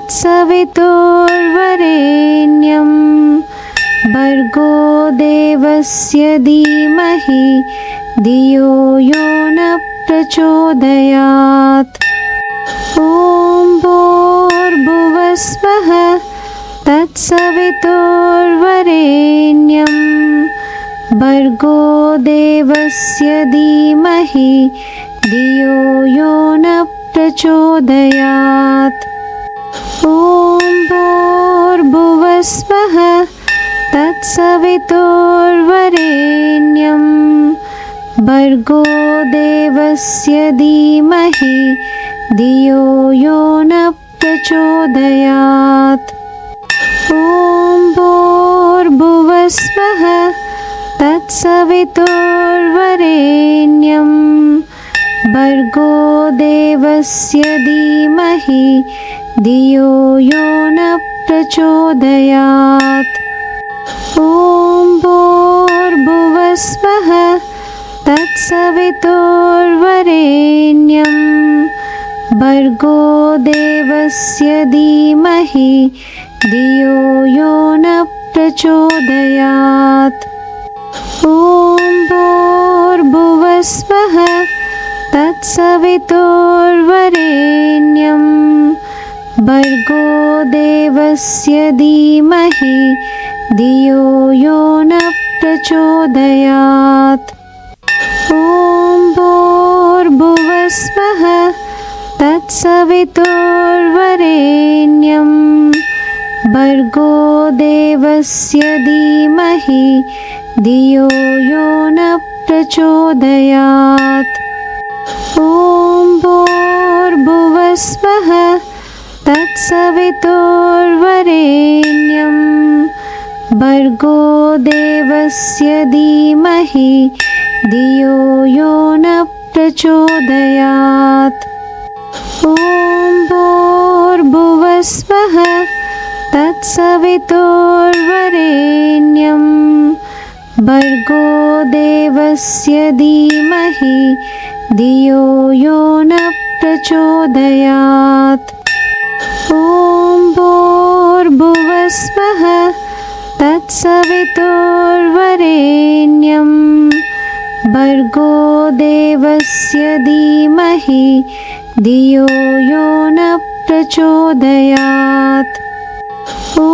तत्सवितुर्वरेण्यं भर्गो देवस्य धीमहि धियो यो न प्रचोदयात्। ॐ भूर्भुवस्वः तत्सवितुर्वरेण्यं भर्गो देवस्य धीमहि धियो यो न प्रचोदयात्। ॐ भूर्भुवस्वः तत्सवितुर्वरेण्यं भर्गो देवस्य धीमहि धियो यो न प्रचोदयात्। ॐ भूर्भुवस्वः तत्सवितुर्वरेण्यं भर्गो देवस्य धीमहि धियो यो न प्रचोदयात्। ॐ भूर्भुवस्वः तत्सवितुर्वरेण्यं भर्गो देवस्य धीमहि धियो यो न प्रचोदयात्। ॐ भूर्भुवस्वः तत्सवितुर्वरेण्यं भर्गो देवस्य धीमहि धियो यो न प्रचोदयात्। ॐ भूर्भुवस्वः तत्सवितुर्वरेण्यं भर्गो देवस्य धीमहि धियो यो न प्रचोदयात्। ॐ भूर्भुवस्वः तत्सवितुर्वरेण्यं भर्गो देवस्य धीमहि धियो यो न प्रचोदयात्। ॐ भूर्भुवस्वः तत्सवितुर्वरेण्यं भर्गो देवस्य धीमहि धियो यो न प्रचोदयात्। ॐ भूर्भुवस्वः तत्सवितुर्वरेण्यं भर्गो देवस्य धीमहि धियो यो न प्रचोदयात्। ॐ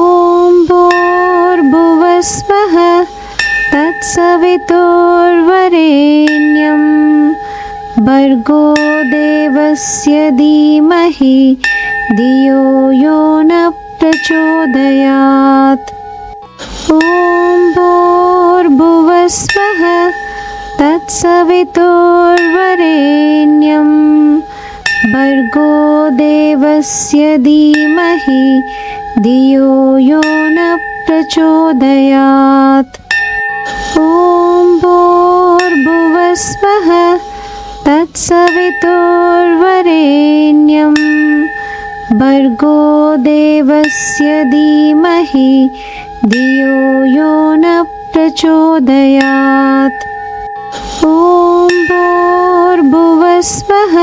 भूर्भुवस्वः तत्सवितुर्वरेण्यं भर्गो देवस्य धीमहि धियो यो न प्रचोदयात्। ॐ भूर्भुवस्वः तत्सवितुर्वरेण्यं भर्गो देवस्य धीमहि धियो यो न प्रचोदयात्। ॐ भूर्भुवस्वः तत्सवितुर्वरेण्यं भर्गो देवस्य धीमहि धियो यो न प्रचोदयात्। ॐ भूर्भुवस्वः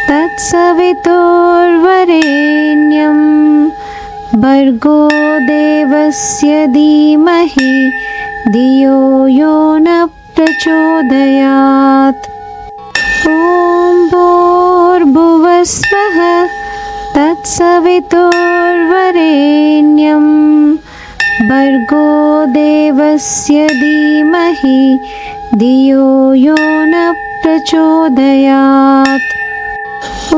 तत्सवितुर्वरेण्यं भर्गो देवस्य धीमहि धियो यो न प्रचोदयात्। ॐ भूर्भुवस्वः तत्सवितुर्वरेण्यं भर्गो देवस्य धीमहि धियो यो न प्रचोदयात्। ॐ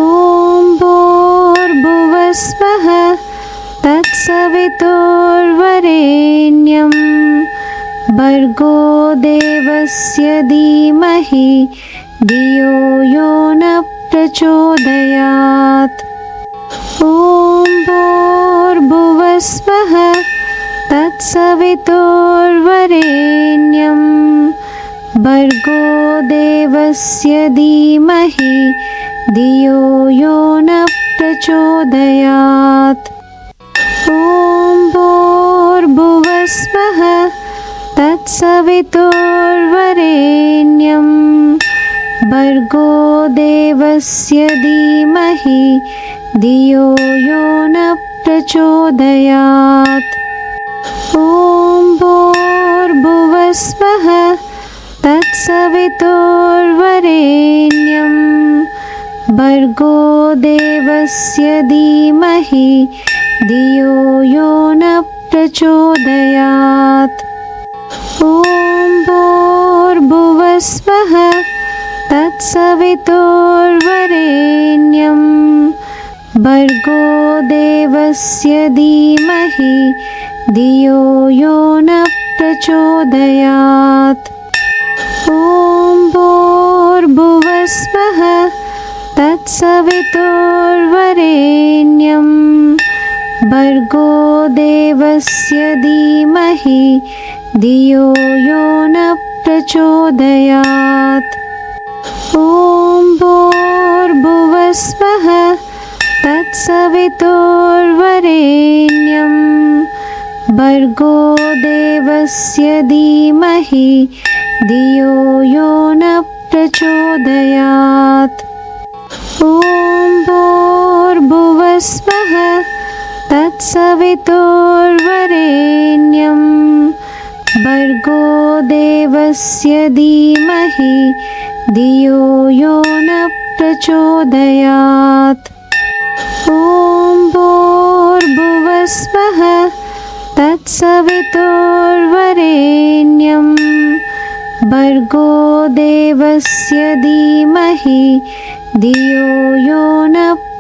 भूर्भुवस्वः तत्सवितुर्वरेण्यं भर्गो देवस्य धीमहि धियो यो न प्रचोदयात्। ॐ भूर्भुवस्वः तत्सवितुर्वरेण्यं भर्गो देवस्य धीमहि धियो यो न प्रचोदयात्। ॐ भूर्भुवस्वः तत्सवितुर्वरेण्यं भर्गो देवस्य धीमहि धियो यो न प्रचोदयात्। ॐ भूर्भुवस्वः तत्सवितुर्वरेण्यं भर्गो देवस्य धीमहि धियो यो न प्रचोदयात्। ॐ भूर्भुवस्वः तत्सवितुर्वरेण्यं भर्गो देवस्य धीमहि धियो यो न प्रचोदयात्। ॐ भूर्भुवस्वः तत्सवितुर्वरेण्यं भर्गो देवस्य धीमहि धियो यो न प्रचोदयात्। ॐ भूर्भुवस्वः तत्सवितुर्वरेण्यं भर्गो देवस्य धीमहि धियो यो न प्रचोदयात्। ॐ भूर्भुवस्वः तत्सवितुर्वरेण्यं भर्गो देवस्य धीमहि धियो यो न प्रचोदयात्। ॐ भूर्भुवस्वः तत्सवितुर्वरेण्यं भर्गो देवस्य धीमहि धियो यो न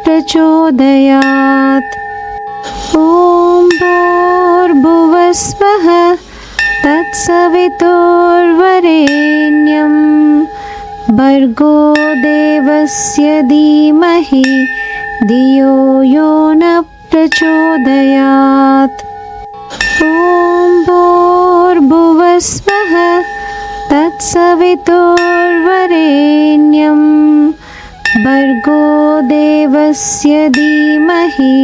प्रचोदयात्। ॐ भूर्भुवस्वः तत्सवितुर्वरेण्यं भर्गो देवस्य धीमहि धियो यो न प्रचोदयात्। ॐ भूर्भुवस्वः तत्सवितुर्वरेण्यं भर्गो देवस्य धीमहि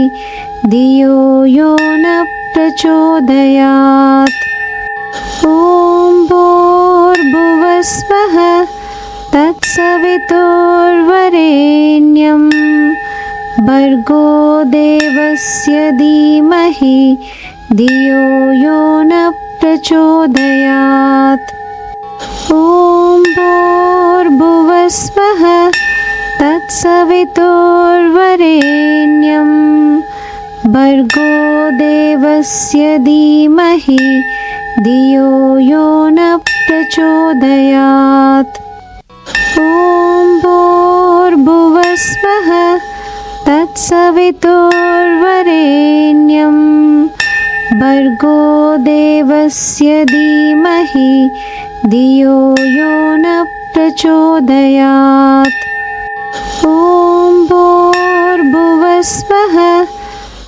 धियो यो न प्रचोदयात्। ॐ भूर्भुवस्वः तत्सवितुर्वरेण्यं भर्गो देवस्य धीमहि धियो यो न प्रचोदयात्। ॐ भूर्भुवस्वः तत्सवितुर्वरेण्यं भर्गो देवस्य धीमहि धियो यो न प्रचोदयात्। ॐ भूर्भुवस्वः तत्सवितुर्वरेण्यं भर्गो देवस्य धीमहि धियो यो न प्रचोदयात्। ॐ भूर्भुवस्वः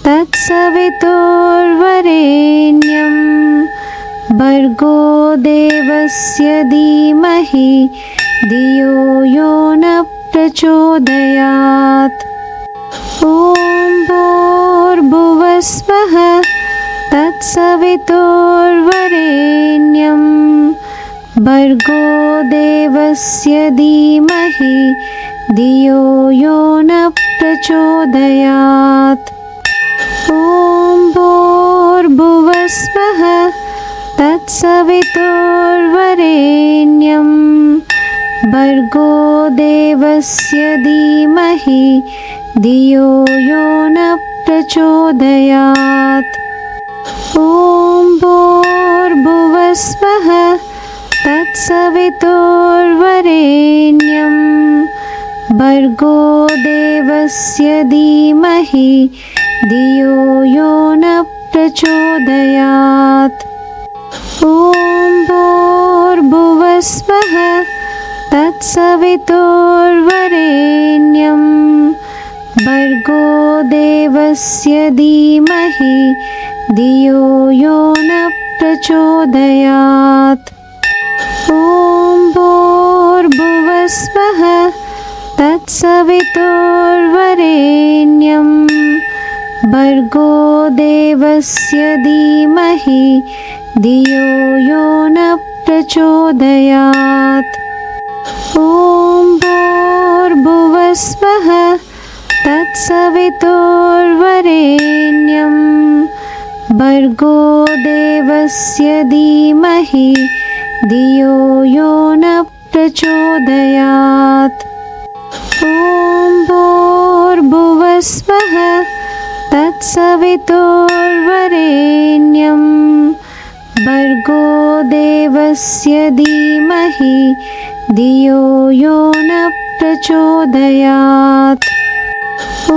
तत्सवितुर्वरेण्यं भर्गो देवस्य धीमहि धियो यो न प्रचोदयात्। ॐ भूर्भुवस्वः तत्सवितुर्वरेण्यं भर्गो देवस्य धीमहि धियो यो न प्रचोदयात्। ॐ भूर्भुवस्वः तत्सवितुर्वरेण्यं भर्गो देवस्य धीमहि धियो यो न प्रचोदयात्। ॐ भूर्भुवस्वः तत्सवितुर्वरेण्यं भर्गो देवस्य धीमहि धियो यो न प्रचोदयात्। ॐ भूर्भुवस्वः तत्सवितुर्वरेण्यं भर्गो देवस्य धीमहि धियो यो न प्रचोदयात्। ॐ भूर्भुवस्वः तत्सवितुर्वरेण्यं भर्गो देवस्य धीमहि धियो यो न प्रचोदयात्। ॐ ॐ भूर्भुवस्वः तत्सवितुर्वरेण्यं भर्गो देवस्य धीमहि धियो यो न प्रचोदयात्। ॐ भूर्भुवस्वः तत्सवितुर्वरेण्यं भर्गो देवस्य धीमहि धियो यो न प्रचोदयात्। ॐ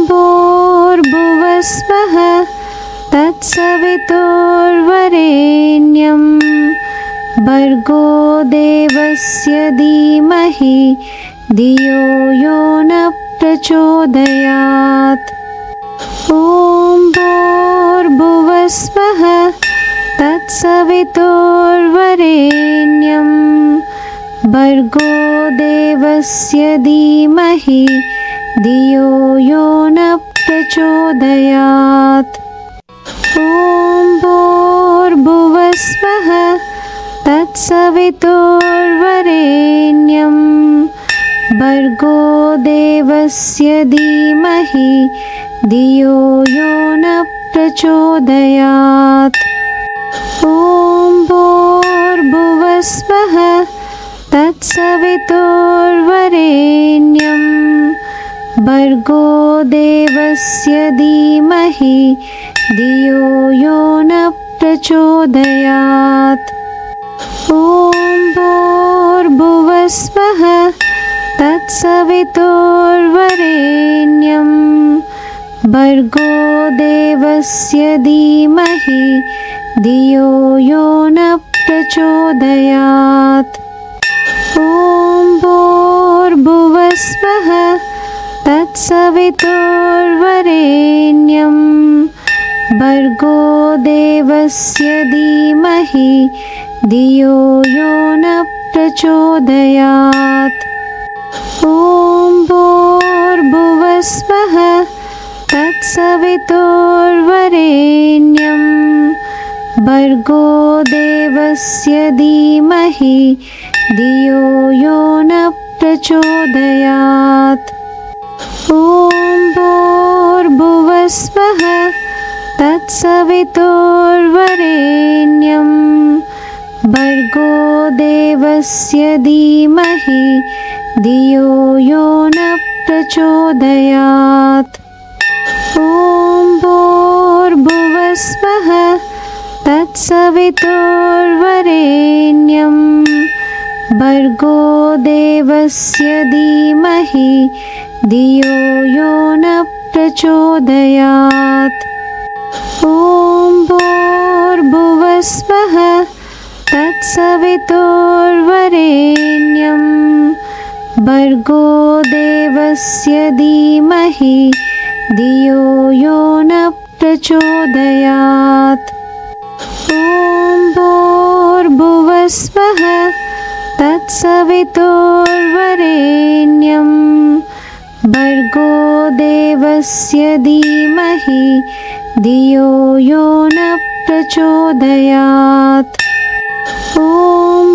भूर्भुवस्वः तत्सवितुर्वरेण्यं भर्गो देवस्य धीमहि धियो यो न प्रचोदयात्। ॐ भूर्भुवस्वः तत्सवितुर्वरेण्यं भर्गो देवस्य धीमहि धियो यो न प्रचोदयात्। ॐ भूर्भुवस्वः तत्सवितुर्वरेण्यं भर्गो देवस्य धीमहि धियो यो न प्रचोदयात्। ॐ भूर्भुवस्वः तत्सवितुर्वरेण्यं भर्गो देवस्य धीमहि धियो यो न प्रचोदयात्। ॐ भूर्भुवस्वः तत्सवितुर्वरेण्यं भर्गो देवस्य धीमहि धियो यो न प्रचोदयात्। ॐ भूर्भुवस्वः तत्सवितुर्वरेण्यं भर्गो देवस्य धीमहि धियो यो न प्रचोदयात्। ॐ भूर्भुवस्वः तत्सवितुर्वरेण्यं भर्गो देवस्य धीमहि धियो यो न प्रचोदयात्। ॐ भूर्भुवस्वः तत्सवितुर्वरेण्यं भर्गो देवस्य धीमहि धियो यो न प्रचोदयात्। ॐ भूर्भुवस्वः तत्सवितुर्वरेण्यं भर्गो देवस्य धीमहि धियो यो न प्रचोदयात्। ॐ भूर्भुवस्वः तत्सवितुर्वरेण्यं भर्गो देवस्य धीमहि धियो यो न प्रचोदयात्। ॐ भूर्भुवस्वः तत्सवितुर्वरेण्यं भर्गो देवस्य धीमहि धियो यो न प्रचोदयात्। ॐ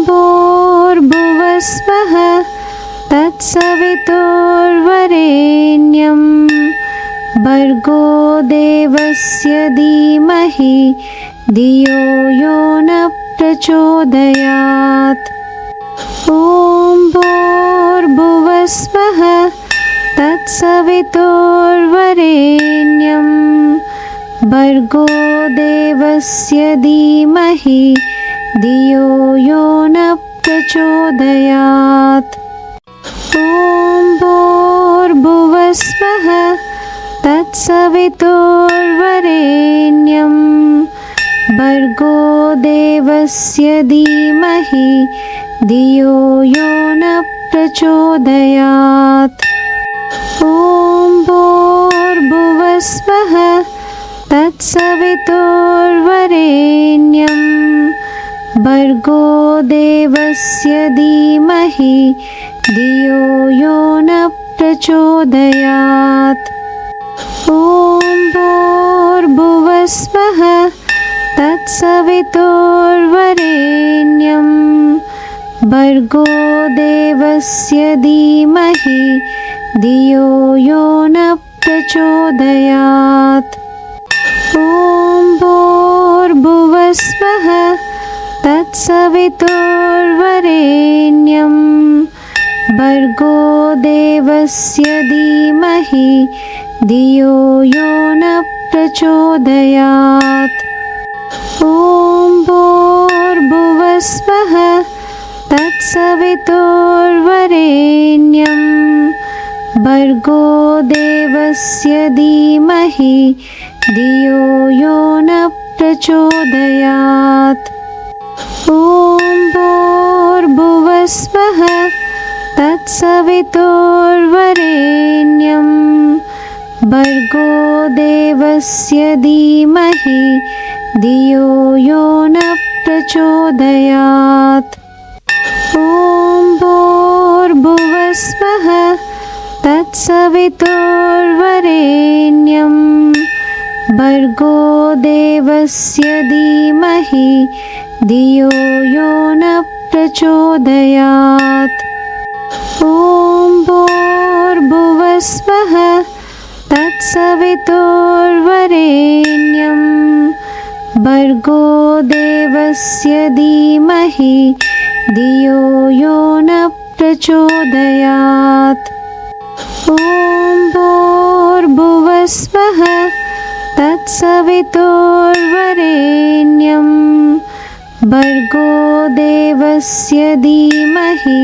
भूर्भुवस्वः तत्सवितुर्वरेण्यं भर्गो देवस्य धीमहि धियो यो न प्रचोदयात्। ॐ भूर्भुवस्वः तत्सवितुर्वरेण्यं भर्गो देवस्य धीमहि धियो यो न प्रचोदयात्। ॐ भूर्भुवस्वः तत्सवितुर्वरेण्यं भर्गो देवस्य धीमहि धियो यो न प्रचोदयात्। ॐ भूर्भुवस्वः तत्सवितुर्वरेण्यं भर्गो देवस्य धीमहि धियो यो न प्रचोदयात्। ॐ भूर्भुवस्वः तत्सवितुर्वरेण्यं भर्गो देवस्य धीमहि धियो यो न प्रचोदयात्। ॐ भूर्भुवस्वः तत्सवितुर्वरेण्यं भर्गो देवस्य धीमहि धियो यो न प्रचोदयात्। ॐ भूर्भुवस्वः तत्सवितुर्वरेण्यं भर्गो देवस्य धीमहि धियो यो न प्रचोदयात्। ॐ भूर्भुवस्वः तत्सवितुर्वरेण्यं भर्गो देवस्य धीमहि धियो यो न प्रचोदयात्। ॐ भूर्भुवस्वः तत्सवितुर्वरेण्यं भर्गो देवस्य धीमहि धियो यो न प्रचोदयात्। ॐ भूर्भुवस्वः तत्सवितुर्वरेण्यं भर्गो देवस्य धीमहि धियो यो न प्रचोदयात्। ॐ भूर्भुवस्वः तत्सवितुर्वरेण्यं भर्गो देवस्य धीमहि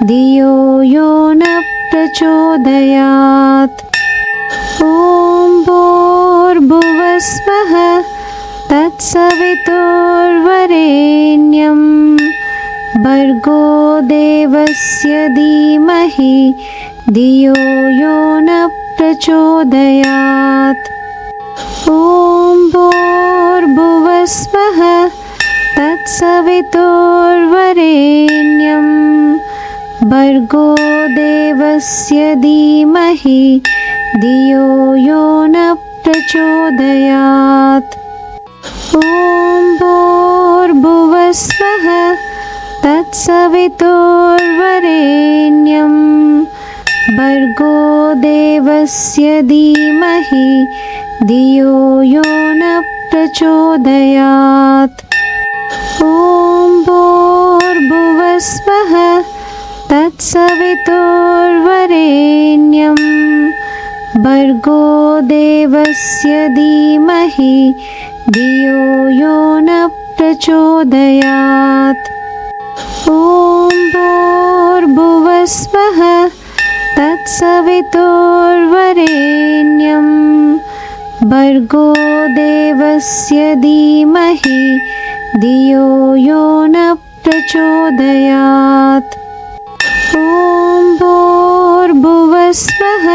धियो यो न प्रचोदयात्। ॐ भूर्भुवस्वः तत्सवितुर्वरेण्यं भर्गो देवस्य धीमहि धियो यो न प्रचोदयात्। ॐ भूर्भुवस्वः तत्सवितुर्वरेण्यं भर्गो देवस्य धीमहि धियो यो न प्रचोदयात्। ॐ भूर्भुवस्वः तत्सवितुर्वरेण्यं भर्गो देवस्य धीमहि धियो यो न प्रचोदयात्। ॐ भूर्भुवस्वः तत्सवितुर्वरेण्यं भर्गो देवस्य धीमहि धियो यो न प्रचोदयात्। ॐ भूर्भुवस्वः तत्सवितुर्वरेण्यं भर्गो देवस्य धीमहि धियो यो न प्रचोदयात्। ॐ भूर्भुवस्वः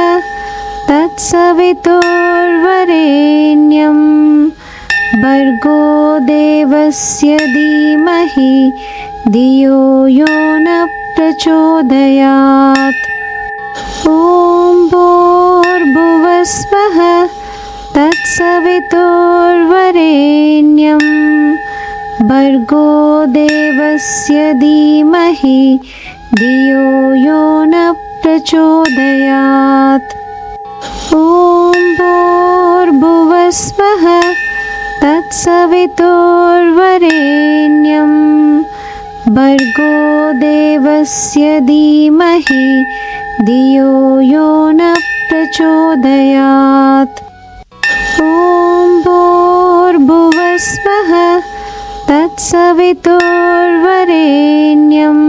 तत्सवितुर्वरेण्यं भर्गो देवस्य धीमहि धियो यो न प्रचोदयात्। ॐ भूर्भुवस्वः तत्सवितुर्वरेण्यं भर्गो देवस्य धीमहि धियो यो न प्रचोदयात्। ॐ भूर्भुवस्वः तत्सवितुर्वरेण्यं भर्गो देवस्य धीमहि धियो यो न प्रचोदयात्। ॐ भूर्भुवस्वः तत्सवितुर्वरेण्यं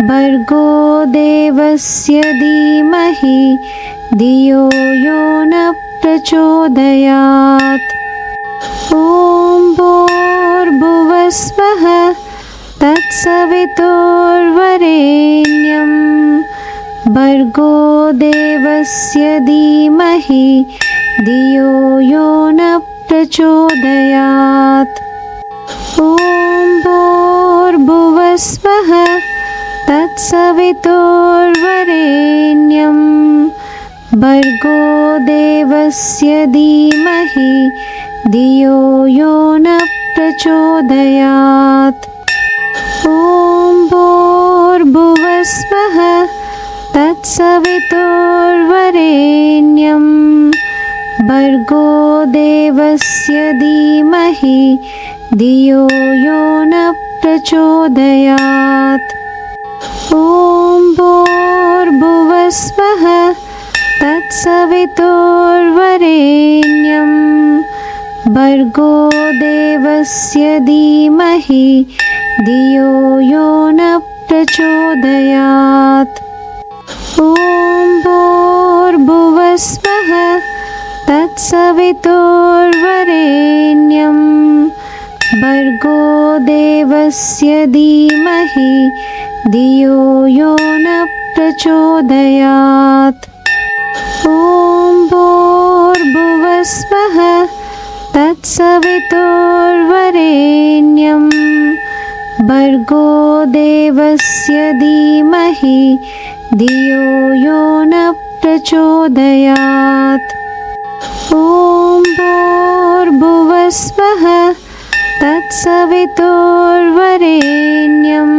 भर्गो देवस्य धीमहि धियो यो न प्रचोदयात्। ॐ भूर्भुवस्वः तत्सवितुर्वरेण्यं भर्गो देवस्य धीमहि धियो यो न प्रचोदयात्। ॐ भूर्भुवस्वः तत्सवितुर्वरेण्यं भर्गो देवस्य धीमहि धियो यो न प्रचोदयात्। ॐ ॐ भूर्भुवस्वः तत्सवितुर्वरेण्यं भर्गो देवस्य धीमहि धियो यो न प्रचोदयात्। ॐ भूर्भुवस्वः तत्सवितुर्वरेण्यं भर्गो देवस्य धीमहि धियो यो न प्रचोदयात्। ॐ भूर्भुवस्वः तत्सवितुर्वरेण्यं भर्गो देवस्य धीमहि धियो यो न प्रचोदयात्। ॐ भूर्भुवस्वः तत्सवितुर्वरेण्यं भर्गो देवस्य धीमहि धियो यो न प्रचोदयात्। ॐ भूर्भुवस्वः तत्सवितुर्वरेण्यं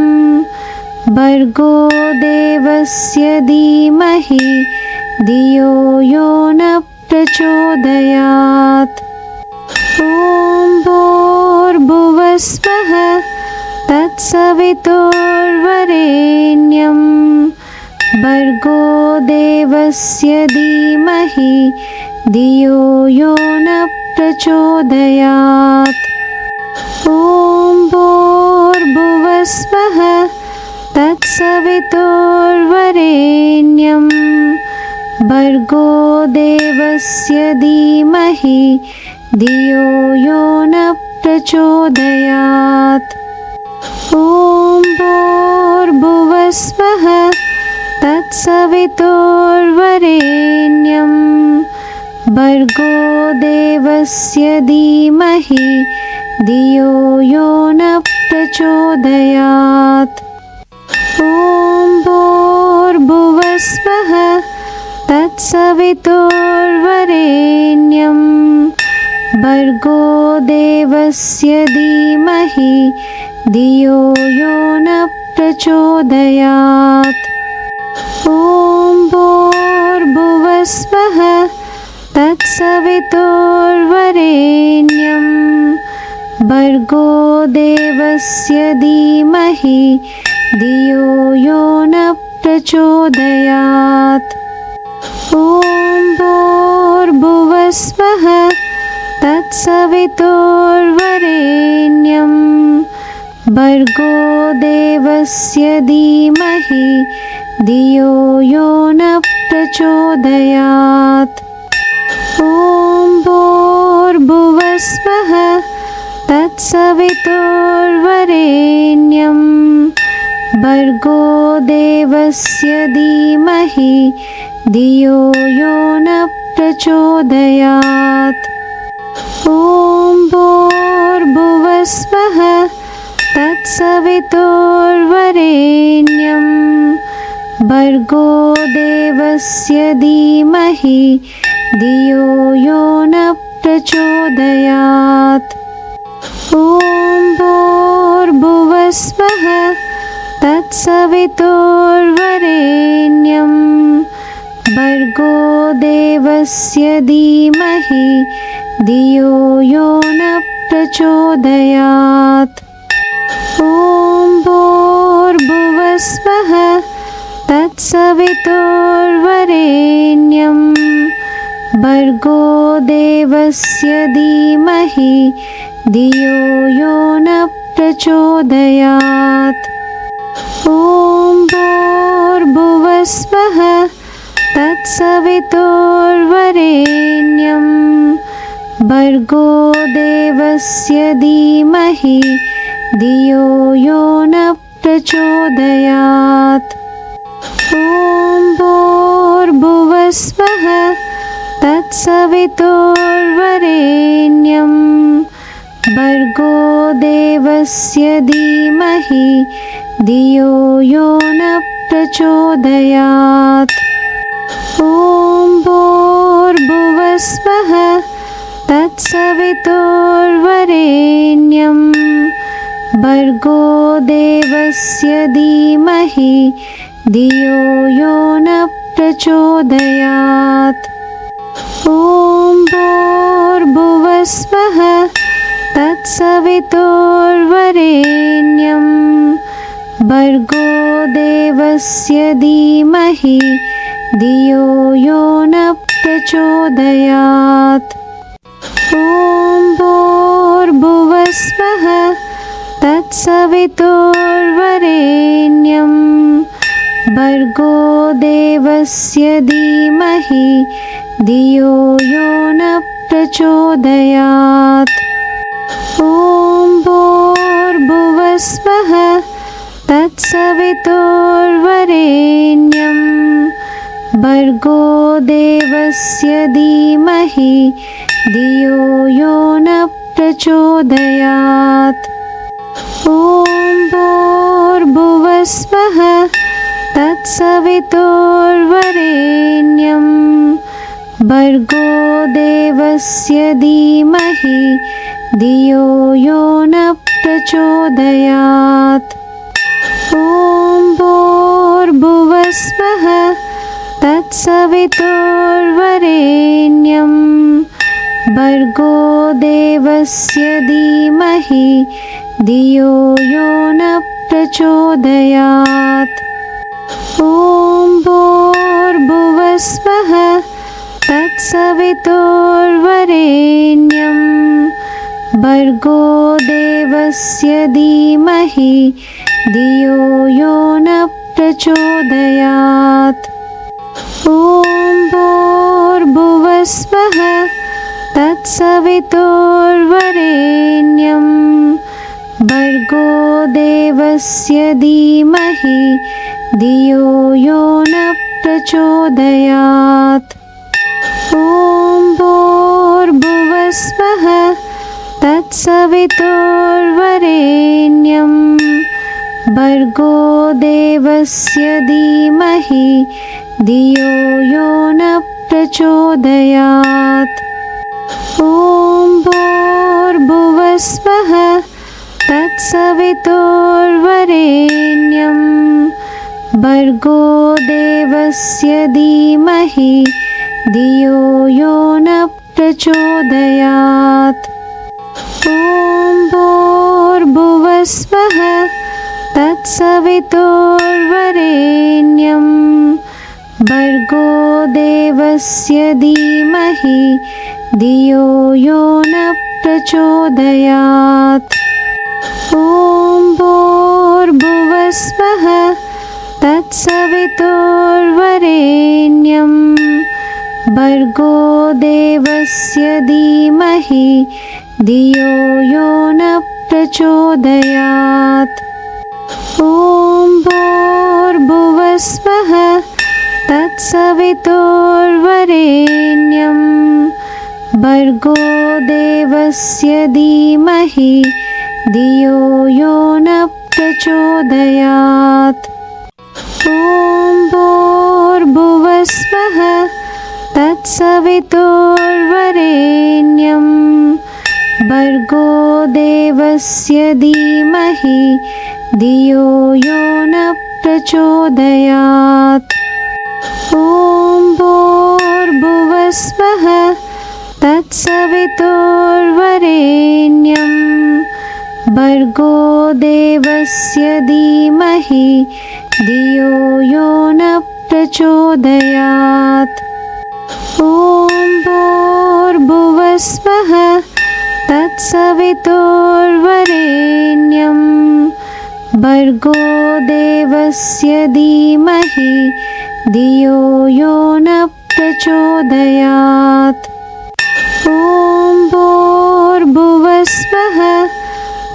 भर्गो देवस्य धीमहि धियो यो न प्रचोदयात्। ॐ भूर्भुवस्वः तत्सवितुर्वरेण्यं भर्गो देवस्य धीमहि धियो यो न प्रचोदयात्। ॐ भूर्भुवस्वः तत्सवितुर्वरेण्यं भर्गो देवस्य धीमहि धियो यो न प्रचोदयात्। ॐ भूर्भुवस्वः तत्सवितुर्वरेण्यं भर्गो देवस्य धीमहि धियो यो न प्रचोदयात्। ॐ भूर्भुवस्वः तत्सवितुर्वरेण्यं भर्गो देवस्य धीमहि धियो यो न प्रचोदयात्। ॐ भूर्भुवस्वः तत्सवितुर्वरेण्यं भर्गो देवस्य धीमहि धियो यो न प्रचोदयात्। ॐ भूर्भुवस्वः तत्सवितुर्वरेण्यं भर्गो देवस्य धीमहि धियो यो न प्रचोदयात्। ॐ भूर्भुवस्वः तत्सवितुर्वरेण्यं भर्गो देवस्य धीमहि धियो यो न प्रचोदयात्। ॐ भूर्भुवस्वः तत्सवितुर्वरेण्यं भर्गो देवस्य धीमहि धियो यो न प्रचोदयात्। ॐ भूर्भुवस्वः तत्सवितुर्वरेण्यं भर्गो देवस्य धीमहि धियो यो न प्रचोदयात्। ॐ भूर्भुवस्वः तत्सवितुर्वरेण्यं भर्गो देवस्य धीमहि धियो यो न प्रचोदयात्। ॐ भूर्भुवस्वः तत्सवितुर्वरेण्यं भर्गो देवस्य धीमहि धियो यो न प्रचोदयात्। ॐ भूर्भुवस्वः तत्सवितुर्वरेण्यं भर्गो देवस्य धीमहि धियो यो न प्रचोदयात्। ॐ भूर्भुवस्वः तत्सवितुर्वरेण्यं भर्गो देवस्य धीमहि धियो यो न प्रचोदयात्। ॐ भूर्भुवस्वः तत्सवितुर्वरेण्यं भर्गो देवस्य धीमहि धियो यो न प्रचोदयात्। ॐ भूर्भुवस्वः तत्सवितुर्वरेण्यं भर्गो देवस्य धीमहि धियो यो न प्रचोदयात्। ॐ भूर्भुवस्वः तत्सवितुर्वरेण्यं भर्गो देवस्य धीमहि धियो यो न प्रचोदयात्। ॐ भूर्भुवस्वः तत्सवितुर्वरेण्यं भर्गो देवस्य धीमहि धियो यो न प्रचोदयात्। ॐ भूर्भुवस्वः तत्सवितुर्वरेण्यं भर्गो देवस्य धीमहि धियो यो न प्रचोदयात्। ॐ भूर्भुवस्वः तत्सवितुर्वरेण्यं भर्गो देवस्य धीमहि धियो यो न प्रचोदयात्। ॐ भूर्भुवस्वः तत्सवितुर्वरेण्यं भर्गो देवस्य धीमहि धियो यो न प्रचोदयात्। ॐ भूर्भुवस्वः तत्सवितुर्वरेण्यं भर्गो देवस्य धीमहि धियो यो न प्रचोदयात्। ॐ भूर्भुवस्वः तत्सवितुर्वरेण्यं भर्गो देवस्य धीमहि धियो यो न प्रचोदयात्। ॐ भूर्भुवस्वः तत्सवितुर्वरेण्यं भर्गो देवस्य धीमहि धियो यो न प्रचोदयात्। ॐ भूर्भुवस्वः तत्सवितुर्वरेण्यं भर्गो देवस्य धीमहि धियो यो न प्रचोदयात्। ॐ भूर्भुवस्वः तत्सवितुर्वरेण्यं भर्गो देवस्य धीमहि धियो यो न प्रचोदयात्। ॐ भूर्भुवस्वः तत्सवितुर्वरेण्यं भर्गो देवस्य धीमहि धियो यो न प्रचोदयात्। ॐ भूर्भुवस्वः तत्सवितुर्वरेण्यं भर्गो देवस्य धीमहि धियो यो न प्रचोदयात्। ॐ भूर्भुवस्वः तत्सवितुर्वरेण्यं भर्गो देवस्य धीमहि धियो यो न प्रचोदयात्। ॐ भूर्भुवस्वः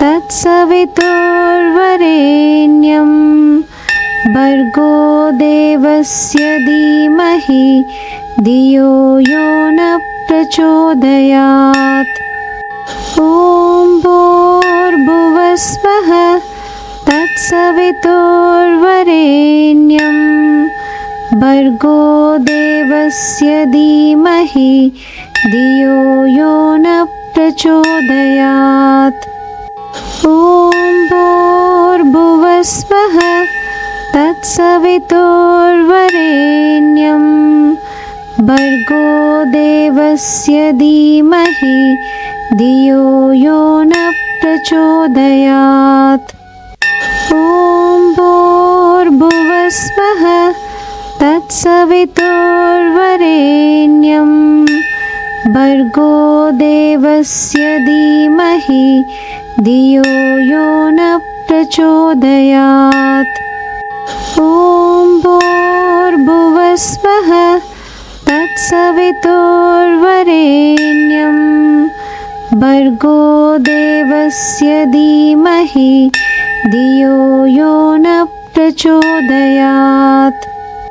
तत्सवितुर्वरेण्यं भर्गो देवस्य धीमहि धियो यो न प्रचोदयात्। ॐ भूर्भुवस्वः तत्सवितुर्वरेण्यं भर्गो देवस्य धीमहि धियो यो न प्रचोदयात्। ॐ ॐ भूर्भुवस्वः तत्सवितुर्वरेण्यं भर्गो देवस्य धीमहि धियो यो न प्रचोदयात्। ॐ भूर्भुवस्वः तत्सवितुर्वरेण्यं भर्गो देवस्य धीमहि धियो यो न प्रचोदयात्। ॐ भूर्भुवस्वः तत्सवितुर्वरेण्यं भर्गो देवस्य धीमहि धियो यो न प्रचोदयात्।